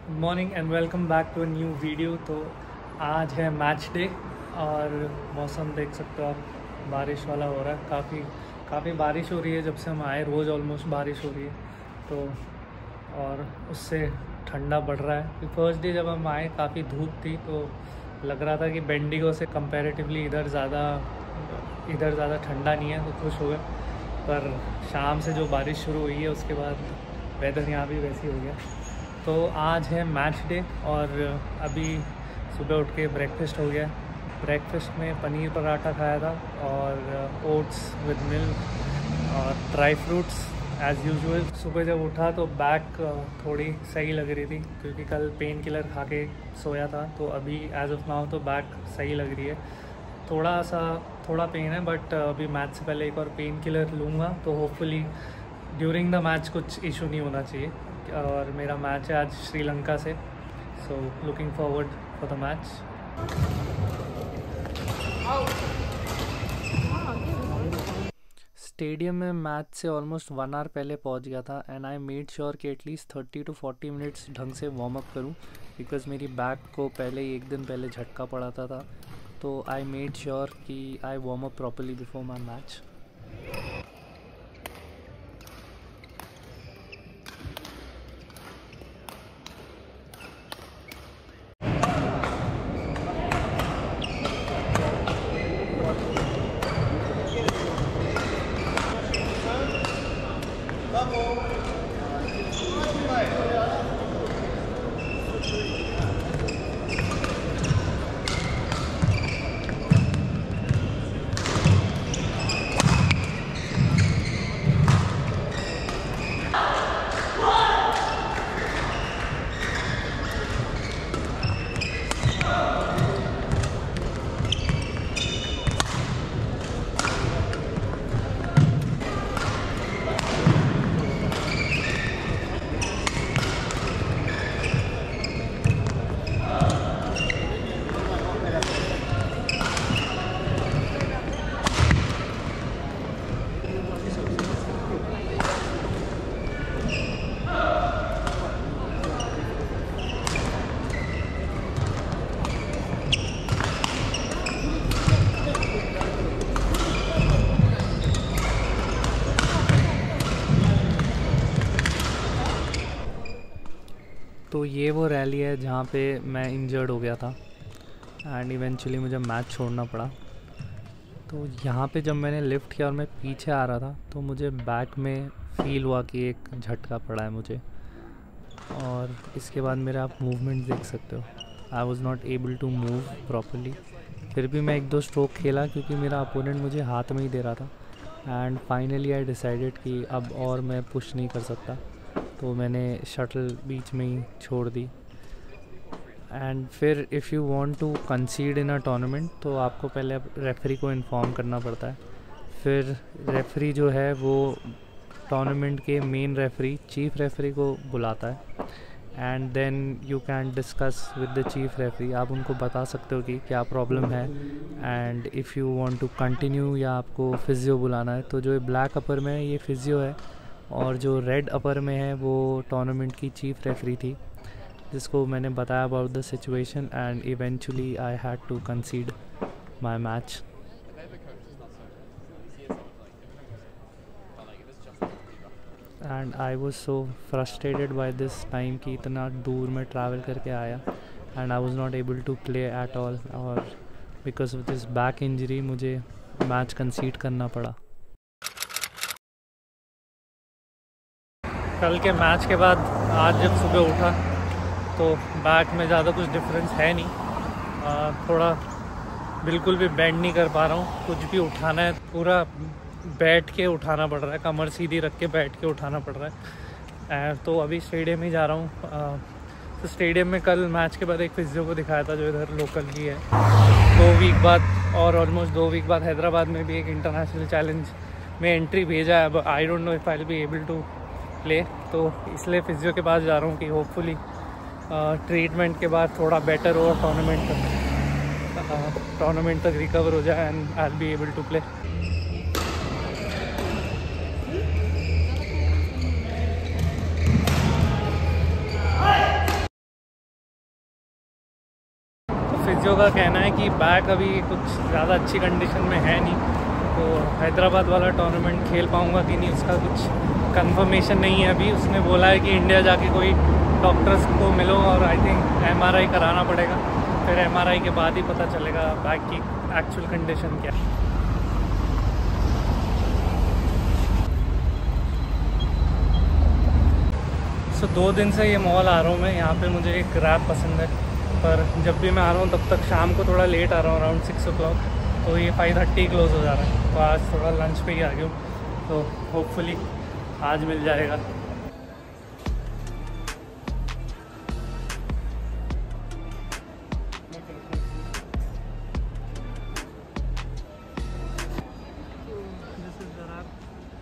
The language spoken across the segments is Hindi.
Good morning and welcome back to a new video. तो आज है मैच डे और मौसम देख सकते हो आप, बारिश वाला हो रहा है। काफ़ी बारिश हो रही है जब से हम आए, रोज़ ऑलमोस्ट बारिश हो रही है। तो और उससे ठंडा बढ़ रहा है। फर्स्ट डे जब हम आए काफ़ी धूप थी, तो लग रहा था कि बेंडिगो से कंपैरेटिवली इधर ज़्यादा ठंडा नहीं है, तो खुश हो गए। पर शाम से जो बारिश शुरू हुई है उसके बाद वेदर यहाँ भी वैसी हो गया। तो आज है मैच डे और अभी सुबह उठ के ब्रेकफास्ट हो गया। ब्रेकफास्ट में पनीर पराठा खाया था और ओट्स विद मिल्क और ड्राई फ्रूट्स एज़ यूजुअल। सुबह जब उठा तो बैक थोड़ी सही लग रही थी क्योंकि कल पेन किलर खा के सोया था। तो अभी एज ऑफ नाउ तो बैक सही लग रही है। थोड़ा पेन है, बट अभी मैच से पहले एक और पेन किलर लूँगा तो होपफुली ड्यूरिंग द मैच कुछ इशू नहीं होना चाहिए। और मेरा मैच है आज श्रीलंका से, so looking forward for the match. Stadium में मैच से ऑलमोस्ट 1 आवर पहले पहुंच गया था एंड आई मेड श्योर कि एटलीस्ट 30 to 40 मिनट्स ढंग से वार्म अप करूं बिकॉज़ मेरी बैक को पहले ही एक दिन पहले झटका पड़ा था। तो आई मेड श्योर कि I warm up properly before my match. तो ये वो रैली है जहाँ पे मैं इंजर्ड हो गया था एंड इवेंचुअली मुझे मैच छोड़ना पड़ा। तो यहाँ पे जब मैंने लिफ्ट किया और मैं पीछे आ रहा था तो मुझे बैक में फ़ील हुआ कि एक झटका पड़ा है मुझे। और इसके बाद मेरे आप मूवमेंट देख सकते हो, I was not able to move properly. फिर भी मैं 1-2 स्ट्रोक खेला क्योंकि मेरा अपोनेंट मुझे हाथ में ही दे रहा था एंड फाइनली आई डिसाइडेड कि अब और मैं पुश नहीं कर सकता, तो मैंने शटल बीच में ही छोड़ दी। एंड फिर if you want to concede in a tournament तो आपको पहले रेफरी को इन्फॉर्म करना पड़ता है। फिर रेफरी जो है वो टूर्नामेंट के मेन रेफरी, चीफ रेफरी को बुलाता है and then you can discuss with the chief referee. आप उनको बता सकते हो कि क्या प्रॉब्लम है and if you want to continue या आपको फिजियो बुलाना है। तो जो ब्लैक अपर में है ये फिजियो है और जो रेड अपर में है वो टूर्नामेंट की चीफ रेफरी थी, जिसको मैंने बताया about the situation and eventually I had to concede my match. And I was so frustrated by this time कि इतना दूर में ट्रैवल करके आया and I was not able to play at all, और because of this back injury मुझे मैच कंसीड करना पड़ा। कल के मैच के बाद आज जब सुबह उठा तो बैक में ज़्यादा कुछ डिफरेंस है नहीं। थोड़ा बिल्कुल भी बेंड नहीं कर पा रहा हूँ, कुछ भी उठाना है पूरा बैठ के उठाना पड़ रहा है, कमर सीधी रख के बैठ के उठाना पड़ रहा है। तो अभी स्टेडियम ही जा रहा हूँ। तो स्टेडियम में कल मैच के बाद एक फिजियो को दिखाया था जो इधर लोकल ही है। 2 वीक बाद और ऑलमोस्ट 2 वीक बाद हैदराबाद में भी एक इंटरनेशनल चैलेंज में एंट्री भेजा है। अब I don't know if I will be able to play, तो इसलिए फिजियो के पास जा रहा हूँ कि होपफुली ट्रीटमेंट के बाद थोड़ा बेटर हो, टूर्नामेंट तक रिकवर हो जाए and I will be able to play. Physio का कहना है कि बैक अभी कुछ ज़्यादा अच्छी कंडीशन में है नहीं, तो हैदराबाद वाला टूर्नामेंट खेल पाऊँगा कि नहीं उसका कुछ कंफर्मेशन नहीं है अभी। उसने बोला है कि इंडिया जाके कोई डॉक्टर्स को मिलो और आई थिंक MRI कराना पड़ेगा, फिर MRI के बाद ही पता चलेगा बैक की एक्चुअल कंडीशन क्या है। सो 2 दिन से ये मॉल आ रहा हूँ मैं, यहाँ पे मुझे एक रैप पसंद है, पर जब भी मैं आ रहा हूँ तब तक शाम को थोड़ा लेट आ रहा हूँ, अराउंड 6 o'clock, तो ये 5:30 क्लोज हो जा रहा है। तो आज थोड़ा लंच पे ही आ गया हूँ, तो होपफुली आज मिल जाएगा।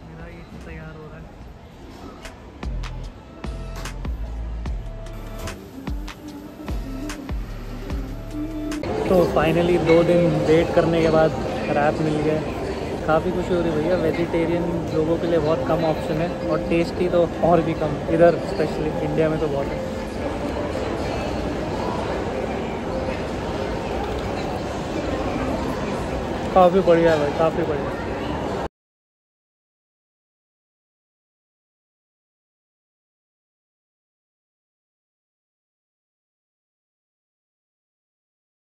मेरा ये तैयार हो रहा है। तो फाइनली 2 दिन वेट करने के बाद रैप मिल गया। काफ़ी खुशी हो रही भैया, वेजिटेरियन लोगों के लिए बहुत कम ऑप्शन है और टेस्टी तो और भी कम, इधर स्पेशली इंडिया में तो बहुत है। काफ़ी बढ़िया है भाई, काफ़ी बढ़िया।